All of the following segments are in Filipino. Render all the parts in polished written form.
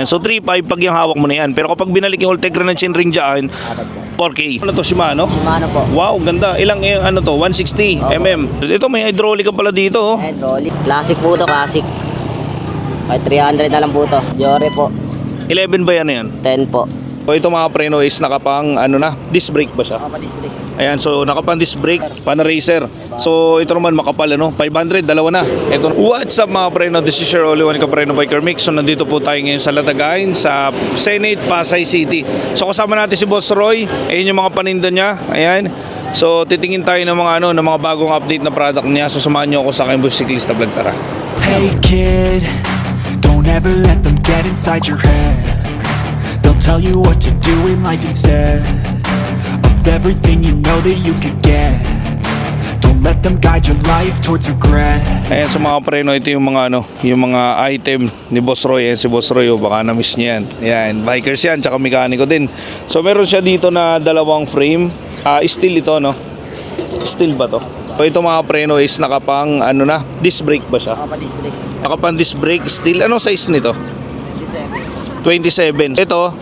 So 3.5 pag yung hawak mo na yan. Pero kapag binalik yung Ultegra ng chainring dyan, 4K. Ano to, Shimano? Shimano po. Wow, ganda. Ilang ano to? 160 mm. Ito may hydraulic ka pala dito. Oh. Hydraulic. Classic po to, classic. Ay, 300 na lang po to. Diore po. 11 ba yan na yan? 10 po. So ito mga preno is nakapang ano na, disc brake ba siya? Disc brake. Ayan, so nakapang disc brake, pan-racer. So ito naman makapal ano, 500, dalawa na. Ito, what's up mga preno? This is your only one Kapreno Biker Mix. So nandito po tayo ngayon sa Latagain, sa Senate, Pasay City. So kasama natin si Boss Roy. Ayun yung mga paninda niya. Ayan. So titingin tayo ng mga ano, ng mga bagong update na product niya. So samahan niyo ako sa aking Busiklista Vlog, tara. Hey kid, don't ever let them get inside your head. They'll tell you what to do in life instead of everything you know that you could get. Don't let them guide your life towards regret. Ayan sa mga preno, ito yung mga ano, yung mga item ni Boss Roy. Ayan si Boss Roy, oh, baka na-miss niya yan. Ayan, bikers yan, tsaka mekaniko din. So meron siya dito na dalawang frame. Steel ito, no? Steel ba to? So ito mga preno is nakapang ano na, disc brake ba siya? Disc brake. Nakapang disc brake, steel. Anong size nito? 27. Ito,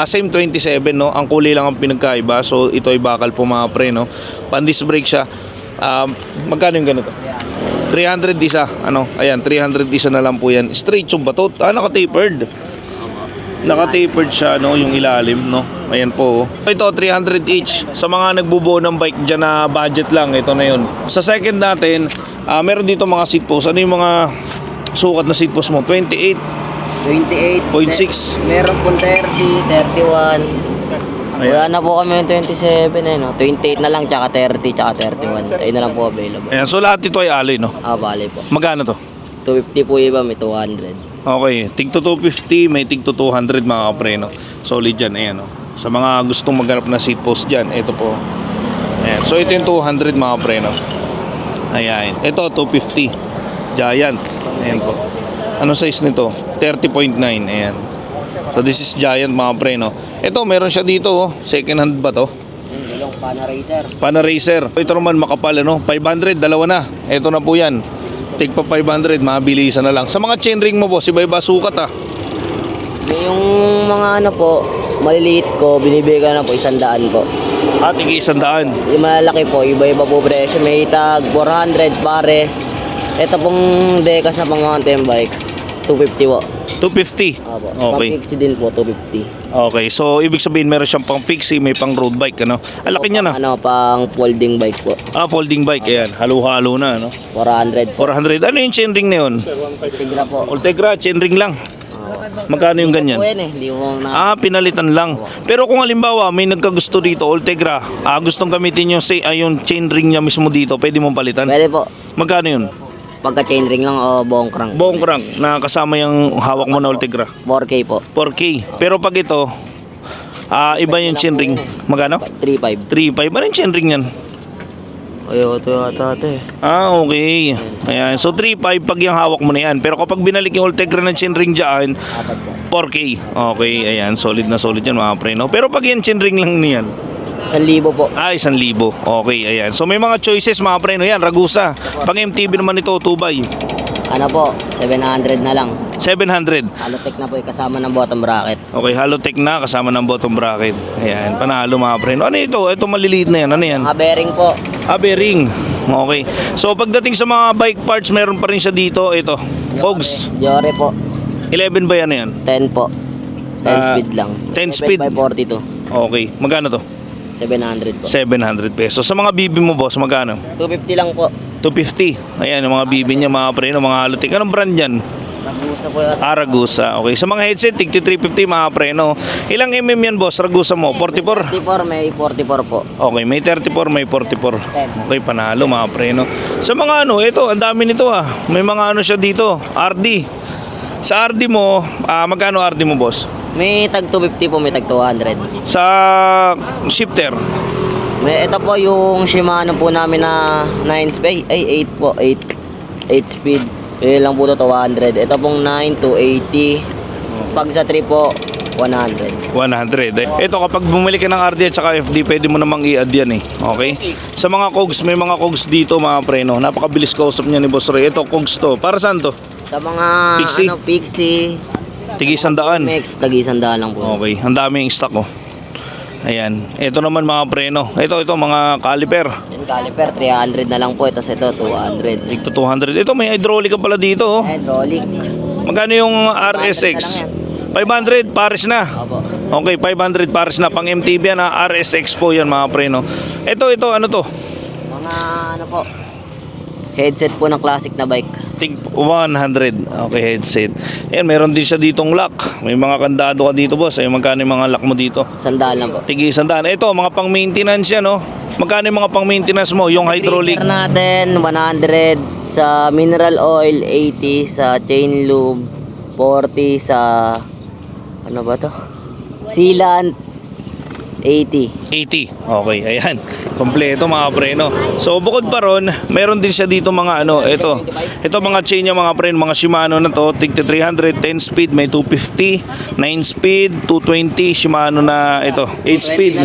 same 27, no? Ang kulay lang ang pinagkaiba. So ito ay bakal po mga pre, no? Pan-disc brake siya. Magkano yung ganito? 300 isa. Ano? Ayan, 300 isa na lang po yan. Straight tube ba to? Naka-tapered. Naka-tapered siya, no? Yung ilalim, no? Ayan po. Ito, 300 each. Sa mga nagbubuo ng bike dyan na budget lang, ito na yun. Sa second natin, meron dito mga seat post. Ano yung mga sukat na seat post mo? 28. 28.6. Meron po 30, 31. Wala na po kami yung 27 eh, no? 28 na lang, tsaka 30, tsaka 31. Ayun na lang po available. Ayan, so lahat ito ay alloy, no? Bali po. Magkano to? 250 po iba, may 200. Okay, tig to 250, may tig to 200 mga kapreno. Solid dyan, ayan, no? Sa mga gustong maghanap na seat post dyan, ito po. Ayan, so ito yung 200 mga kapreno. Ayan, ito 250. Giant. Ayan po. Ano size nito? 30.9. Ayan. So this is Giant mga pre, no? Ito meron siya dito, oh. Second hand ba to? Yung Pana-Racer. Pana-Racer. Ito naman makapal, ano? 500, dalawa na. Ito na po yan. Tig pa 500, mabilisan na lang. Sa mga chainring mo, boss, iba-iba sukat, ah. Yung mga ano po, maliliit ko, binibigyan na po 100 po. Tig 100. Yung malalaki po, iba-iba po presyo. May tag 400 pares. Ito pong dekas na pang mountain bike, 250 po. 250. Okay. Pang fixie din po, 250. Okay, so ibig sabihin meron siyang pang fixie, may pang road bike, ano? Ang laki niya na. Ano, pang folding bike po. Folding bike, ayan. Halo-halo na, ano? 400 po. 400. Ano yung chainring na yun? Tigra po. Ultegra, chainring lang. Magkano yung ganyan? Po yan eh, hindi mo na... Pinalitan lang. Pero kung halimbawa may nagkagusto dito, Ultegra, gustong gamitin yung chainring niya mismo dito, pwede mong palitan? Pwede po. Magkano yun? Pagka chainring lang o buong crank. Buong crank na kasama yung hawak mo na Ultegra. 4K po. 4K. Pero pag ito, iba yung chainring. Magkano? 3.5. 3.5. Ano yung chainring yan? Ayaw, ito yata ate. Okay. Ayan. So 3.5 pag yung hawak mo na yan. Pero kapag binalik yung Ultegra ng chainring dyan, 4K. Okay. Ayan. Solid na solid yan mga pre, no? Pero pag yan chainring lang niyan, 1,000 po. 1,000. Okay, ayan. So may mga choices mga pre, no? Yan, Ragusa. Pang MTB naman ito, 2x. Ano po, 700 na lang. 700. Halotech na po, kasama ng bottom bracket. Okay, Halotech na kasama ng bottom bracket. Ayan, panalo mga pre. Ano ito? Ito maliliit na yan. Ano yan? Mga bearing po. Bearing. Okay. So pagdating sa mga bike parts, meron pa rin siya dito. Ito, cogs. Diore po. 11 ba yan na yan? 10 po. 10 speed lang. 10 speed. 42. Okay. Magkano to? 700 po. 700 pesos. Sa mga bibi mo, boss, magkano? 250 lang po. 250. Ayan, yung mga bibi niya, mga pre, no? Mga Halotech. Anong brand yan? Ragusa po yun. Ragusa. Okay. Sa mga headset, tig 350 mga pre, no? Ilang mm yan, boss? Ragusa mo? 44? 44, may 44 po. Okay, may 34, may 44. Okay, panalo mga pre, no? Sa mga ano, ito, ang dami nito May mga ano siya dito, RD. Sa RD mo, magkano RD mo, boss? May tag 250 po, may tag 200. Sa shifter? Ito po yung Shimano po namin na 9 speed, 8 po, 8 speed. Lang po ito 200. Ito pong 9 to 80. Pag sa 3 po, 100. 100. Ito kapag bumili ka ng RD at saka FD, pwede mo namang i-add yan Okay? Sa mga cogs, may mga cogs dito mga preno. Napakabilis kausap niya ni Boss Ray. Ito cogs to. Para saan to? Sa mga Pixie? Pixie, Tigi 100. Next, tag-100 lang po. Okay, ang daming stock oh. Ayan. Ito naman mga preno. Ito mga caliper. Yung caliper, 300 na lang po. Tapos ito, 200. Tigto 200. Ito may hydraulic ka pala dito oh. Hydraulic. Magkano yung RSX? 500 pares na. Opo. Okay, 500 pares na pang MTB na RSX po yan mga preno. Ito ano to? Mga ano po, headset po ng classic na bike. Tig 100. Okay, headset. Ayan, meron din siya ditong lock. May mga kandado ka dito boss. Ay magkano yung mga lock mo dito? 100 lang po. Tigi 100. Ito, mga pang maintenance yan no. Magkano yung mga pang maintenance mo? Yung hydraulic. Filter natin, 100 sa mineral oil, 80 sa chain lube, 40 sa ano ba to? Sealant, 80. 80. Okay, ayan. Kompleto mga preno. So bukod pa ron, meron din siya dito mga ano, ito mga chain niya mga preno, mga Shimano na to, tig 300, 10 speed, may 250, 9 speed, 220, Shimano na ito, 8 speed.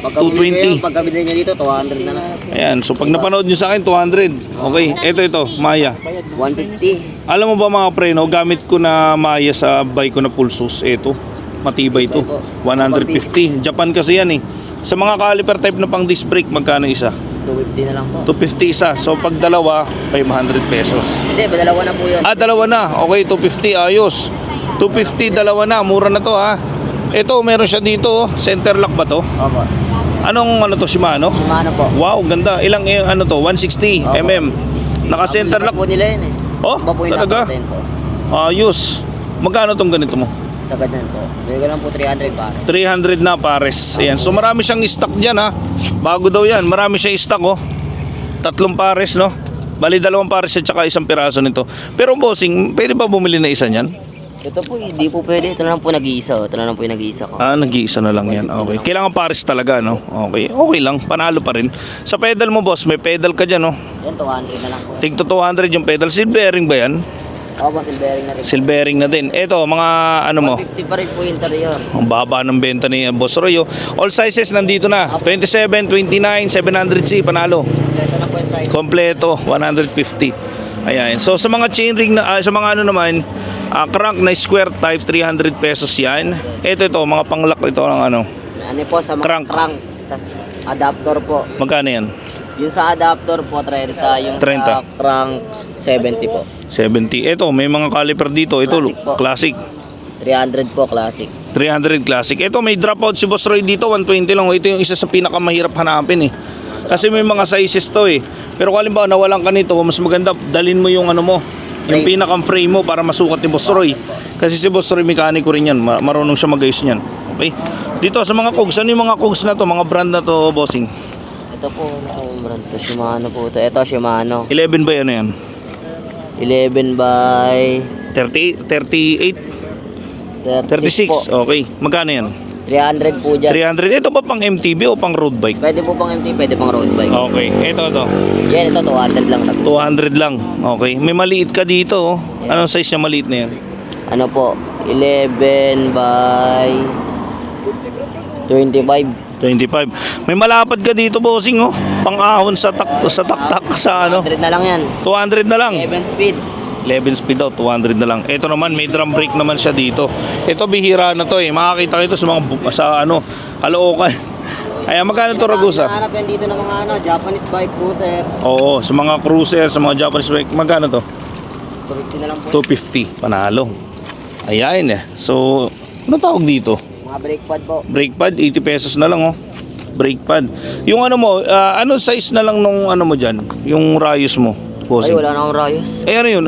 220. Pagkabili nyo dito, 200 na lang. Ayan, so pag napanood nyo sa akin, 200. Okay, ito, Maya. 150. Alam mo ba mga preno, gamit ko na Maya sa bike ko na Pulsos, ito. Matibay ito. 150. Japan kasi yan eh. Sa mga caliper type na pang disc brake, magkano isa? 250 na lang po. 250 isa. So pag dalawa, 500 pesos. Hindi, dalawa na po yun. Dalawa na. Okay, 250. Ayos. 250, dalawa na. Mura na to ha. Ito, meron siya dito. Center lock ba to? Opo. Anong ano to, Shimano? Shimano po. Wow, ganda. Ilang ano to? 160 mm. Naka-center lock. po nila yun eh. Oh, Iba po yung talaga? napatin po. Ayos. Magkano tong ganito mo? Sa ganyan po. Bigyan ko lang po 300 para. 300 na pares. Ayan. So marami siyang stock diyan ha. Bago daw 'yan. Marami siyang stock oh. 3 pares no. Bali 2 pares at saka 1 piraso nito. Pero bossing, pwede ba bumili na isa niyan? Ito po, hindi po pwede. Ito na lang po nag-iisa. Ito na lang po yung nag-iisa ko. Nag-iisa na lang yan. Okay. Kailangan pares talaga, no? Okay. Okay lang. Panalo pa rin. Sa pedal mo, boss, may pedal ka dyan, no? Yan, 200 na lang po. Tig to 200 yung pedal. Silvering ba yan? Opo, silvering na rin. Silvering na din. Ito, mga ano mo? 150 pa rin po yung interior. Ang baba ng benta ni Boss Roy. All sizes nandito na. 27, 29, 700C, panalo. Ito na po yung size. Kompleto, 150. Ayan. So sa mga chainring na sa mga ano naman, crank na square type 300 pesos 'yan. Ito mga panglock ito ng ano. Ano po sa mga Crank. Tas adapter po. Magkano 'yan? Yung sa adapter po 30, yung 30. sa crank 70 po. 70. Ito, may mga caliper dito. Ito, Classic po. classic. 300 po classic. 300 classic. Ito may dropout si Boss Roy dito, 120 lang. Ito yung isa sa pinakamahirap hanapin eh. Kasi may mga sizes to eh. Pero kung halimbawa nawalan ka nito, mas maganda dalhin mo yung ano mo, yung pinakang frame mo para masukat ni Boss Roy. Kasi si Boss Roy mekaniko rin yan. Marunong siya mag-ayos niyan. Okay? Dito sa mga cogs, ano yung mga cogs na to, mga brand na to, bossing? Ito po, brand to Shimano po ito. Ito Shimano. 11 by ano yan? 11 by 38? 36? po. Okay. Magkano yan? 300 po dyan. 300. Ito ba pang MTB o pang road bike? Pwede po pang MT, pwede pang road bike. Okay. Ito. Yan, ito 200 lang. 200 lang. Okay. May maliit ka dito. Oh. Anong size niya maliit na yan? Ano po, 11 by 25. 25. May malapad ka dito, bossing, oh. Pang-ahon sa taktak sa ano. 100 na lang yan. 200 na lang. 11 speed. 11 speed daw, 200 na lang. Ito naman, may drum brake naman siya dito. Ito bihira na to eh. Makakita ka ito sa mga Caloocan. Kaya magkano to, Ragusa? Hanap yan dito ng mga Japanese bike cruiser. Oo, sa mga cruiser, sa mga Japanese bike. Magkano to? 250 na lang po. 250. Panalo. Ayan eh. So, ano tawag dito? Mga brake pad po. Brake pad, 80 pesos na lang oh. Brake pad. Yung ano mo, ano size na lang nung ano mo dyan? Yung rayos mo? Ay, Bossing. wala na akong rayos. Ano yun?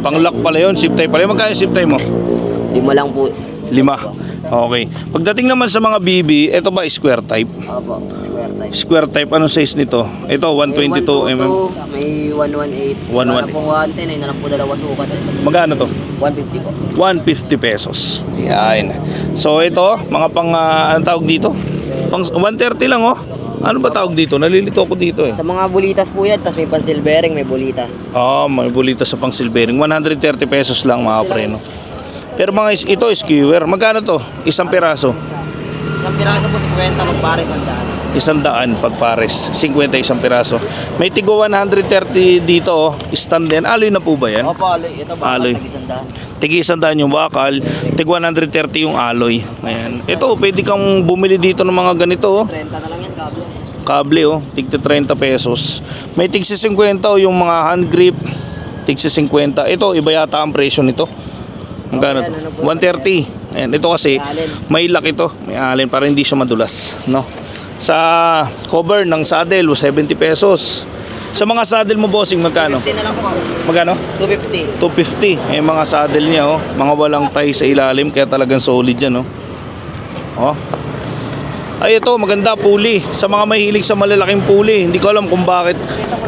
Pang-lock pala yun. Zip tie pala yun. Magkano yung zip tie mo? 5 lang po. 5. Okay. Pagdating naman sa mga BB, ito ba square type? Opo, square type. Square type, anong size nito? Ito, 122 mm. May 118. 118. Wala pong 110 eh. Na lang po dalawa sukat eh. Magkano to? 150 po. 150 pesos. Yan. So ito, mga pang, anong tawag dito? Pang 130 lang oh. Ano ba tawag dito? Nalilito ako dito eh. Sa mga bulitas po yan, tapos may pan-silvering, may bulitas. May bulita sa pang silvering. 130 pesos lang mga preno. Pero mga ito skewer. Magkano to? Isang piraso. Isang piraso po 50, magpare 100. 100 pag pares. 50 isang piraso. May tigo 130 dito oh. Stand din. Alloy na po ba yan? Opo, aloy. Ito ba? Aloy. Tag 100. Tig 100 yung bakal, tig 130 yung alloy. Ayan. Ito, pwede kang bumili dito ng mga ganito. Oh. 30 na lang yan, kable. Kable, oh, tig 30 pesos. May tig 50 oh, yung mga hand grip, tig 50. Ito, iba yata ang presyo nito. Magkano to? 130. Ayan, ito kasi may lock ito, may allen para hindi siya madulas, no? Sa cover ng saddle, 70 pesos. Sa mga saddle mo, bossing, magkano? 50 na lang po. Magkano? 250. 250. Yung mga saddle niya, oh. Mga walang tie sa ilalim, kaya talagang solid yan, oh. Oh. Ay, ito, maganda, pulley. Sa mga mahilig sa malalaking pulley, hindi ko alam kung bakit.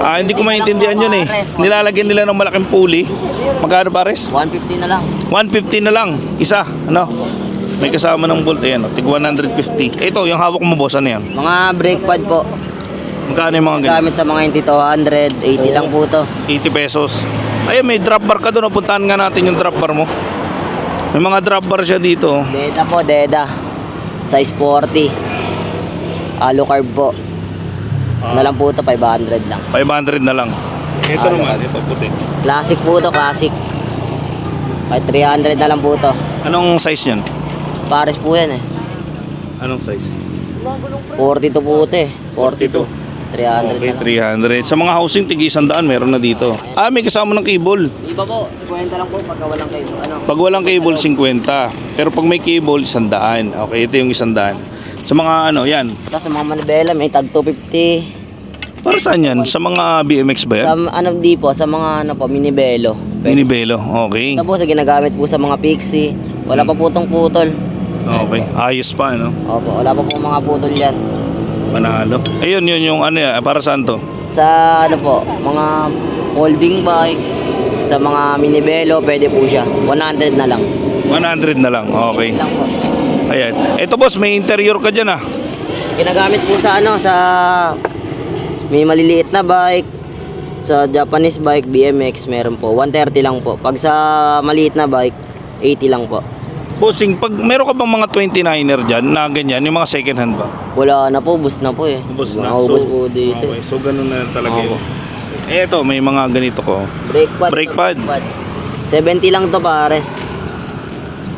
Hindi ko maintindihan yun, eh. Nilalagyan nila ng malaking pulley. Magkano, pares? 150 na lang. 150 na lang. Isa, ano? May kasama ng bolt, ayan, oh. Tig 150. Ito, yung hawak mo, boss, ano yan? Mga brake pad po. Magkano yung mga ganyan? Gamit sa mga hindi 200, 80 lang po to. 80 pesos. Ayun, may drop bar ka doon. Puntahan nga natin yung drop bar mo. May mga drop bar siya dito. Deda po, Deda. Size 40. Alucard po. Na lang po to, 500 lang. 500 na lang. Ito naman, ito puti. Classic po to, classic. Kahit 300 na lang po to. Anong size niyan? Pares po yan eh. Anong size? 42 po ito eh. 42. 300 Okay, na lang. 300. Sa mga housing, tig 100 meron na dito. May kasama ng cable. Iba po, 50 lang po pagka walang kayo. Ano? Pag walang cable, 50. Pero pag may cable, 100. Okay, ito yung 100. Sa mga ano, yan. Tapos sa mga manibela, may tag 250. Para saan yan? Sa mga BMX ba yan? Sa ano di po, sa mga ano po, minibelo. Minibelo, okay. Ito po, sa ginagamit po sa mga pixie. Wala pa putong putol. Okay, ayos pa, no? Opo, wala pa po mga putol yan. Manalo. Ayun, yun yung ano yan. Para saan to? Sa ano po, mga folding bike, sa mga minibelo, pwede po siya. 100 na lang. 100 na lang, okay. Lang po. Ayan. Ito boss, may interior ka dyan ah. Ginagamit po sa ano, sa may maliliit na bike, sa Japanese bike, BMX, meron po. 130 lang po. Pag sa maliit na bike, 80 lang po. Bossing, pag meron ka bang mga 29er dyan na ganyan, yung mga second hand ba? Wala na po, bus na po eh. Ubus na. Ubus po dito. Okay, so ganun na talaga Opo. yun. Ito, may mga ganito ko. Brake pad. Brake pad. 70 lang to pares.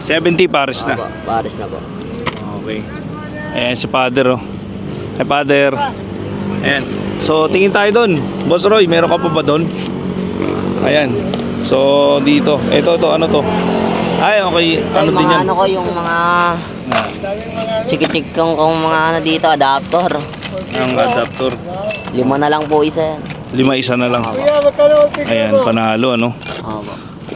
70 pares na. Opo, pares na po. Okay. Ayan si Father, oh. Hey, Father. Ayan. So, tingin tayo doon. Boss Roy, meron ka pa ba doon? Ayan. So, dito. Ito, ano to? Ay, okay. Ano Yung din mga yan? ano ko, yung mga sikit kong mga ano dito, adapter. Ang adapter. 5 na lang po isa yan. 5 isa na lang. Ayan, panalo, ano? Opo.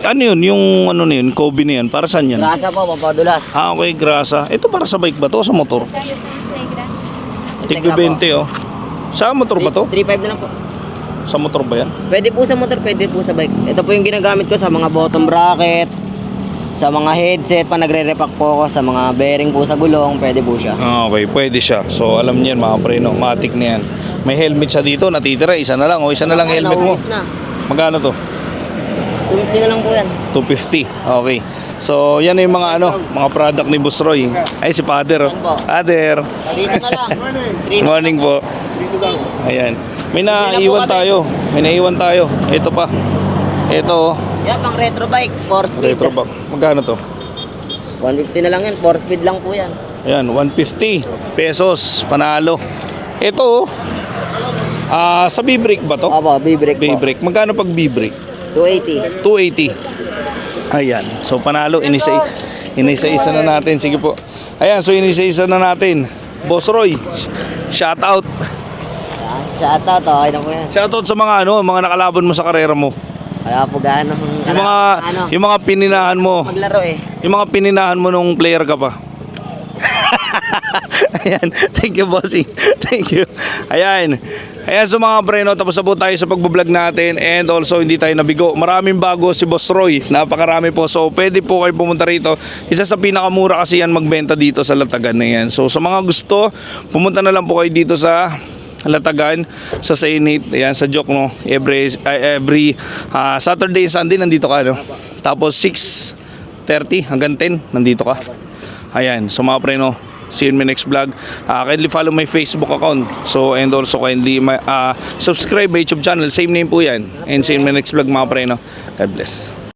Ano yun? Yung ano na yun? Kobe na yan? Para saan yan? Grasa po, papadulas. Okay, grasa. Ito para sa bike ba to o sa motor? Tig 20, oh. Sa motor ba to? 3.5 na lang po. Sa motor ba yan? Pwede po sa motor, pwede po sa bike. Ito po yung ginagamit ko sa mga bottom bracket, sa mga headset, pa nagre-repack po ako, sa mga bearing po sa gulong, pwede po siya. Okay, pwede siya. So, alam niyan mga preno, matik na yan. May helmet siya dito, natitira. Isa na lang, o isa na lang Ay, helmet mo. naubos na. Magkano to? 250 na lang po yan. 250. Okay. So, yan na yung mga ano, mga product ni Boss Roy. Ay, si Father. Oh. Yan po. Father. Dito na lang. Good morning po. Ayan. May naiwan tayo. May naiwan tayo. Ito pa. Ito. Yan, pang retro bike, 4 speed. Retro bag. Magkano to? 150 na lang yan, 4 speed lang po yan. Ayan, 150 pesos. Panalo. Ito, sa B-brake ba to? Opo, B-brake po. B-brake. Magkano pag B-brake? 280. 280. Ayan. So, panalo. Inisa-isa na natin. Sige po. Ayan, so inisa-isa na natin. Boss Roy, shout out. Shoutout, okay na po yan. Shout out sa mga ano, mga nakalaban mo sa karera mo. Kaya po gaano. Yung mga pininahan mo. Maglaro eh. Yung mga pininahan mo nung player ka pa. Ayan. Thank you, bossing. Thank you. Ayan. Ayan, so mga preno, tapos na po tayo sa pagbablog natin and also hindi tayo nabigo. Maraming bago si Boss Roy. Napakarami po. So, pwede po kayo pumunta rito. Isa sa pinakamura kasi yan magbenta dito sa Latagan na yan. So, sa mga gusto, pumunta na lang po kayo dito sa Latagan, sa Sainit, ayan, sa Joke, no? Every Saturday and Sunday nandito ka, no? Tapos 6:30 hanggang 10 nandito ka. Ayan, so mga preno, see you in my next vlog. Kindly follow my Facebook account. So, and also kindly subscribe my YouTube channel. Same name po yan. And see you in my next vlog mga preno. God bless.